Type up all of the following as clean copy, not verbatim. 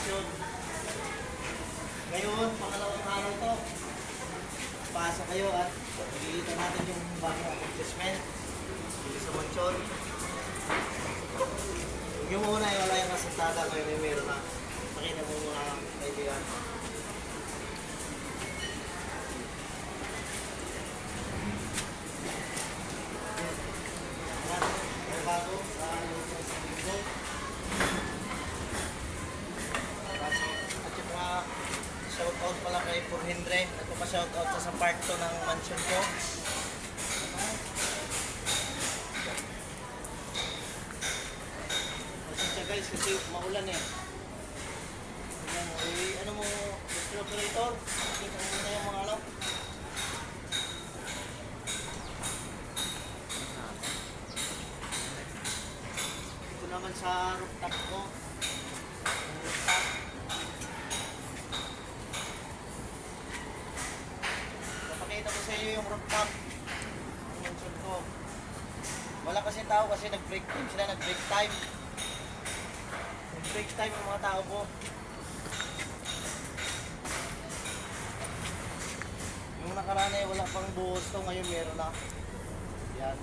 mansyon. Ngayon, pangalawang araw to. Pasok kayo at pagkikita natin yung bagong accomplishment dito sa mansyon. Yung muna yung wala yung kasuntada ngayon yung meron na. Pakita mo muna kaibigan. May bago sa loob ng linggo. At yung mga shoutout pala kay Purhindre. Nagpapa-shoutout sa part 2 ng mansion ko. Pasensya guys kasi maulan eh. Ano mo, Mr. Operator? Kita mo muna yung mga alam. Ito naman sa rooftop ko. Rooftop. Napakita ko sa iyo yung rooftop. Yung mansion ko. Wala kasi tao kasi nag-break time sila, nag-break time. Nag-break time yung mga tao ko. Yung nakaraan ay wala pang buhos to, ngayon meron na. Yan.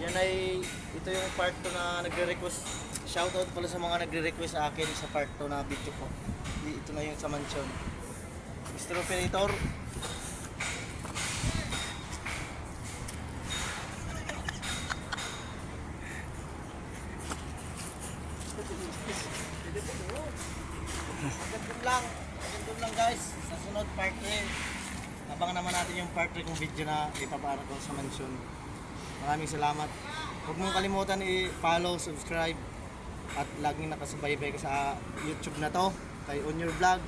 Yan ay, ito yung part 2 na nagre-request. Shoutout pala sa mga nagre-request sa akin sa part 2 na video ko. Ito na yung sa mansion. Mr. Operator. Ganun lang guys. Sa sunod part 3. Abangan naman natin yung part 3 kong video na ipapaano ko sa mansion. Maraming salamat. Huwag mong kalimutan i-follow, subscribe at laging nakasubaybay ka sa YouTube na to kay On Your Vlog.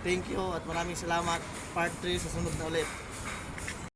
Thank you at maraming salamat. Part 3 sa sunod na ulit.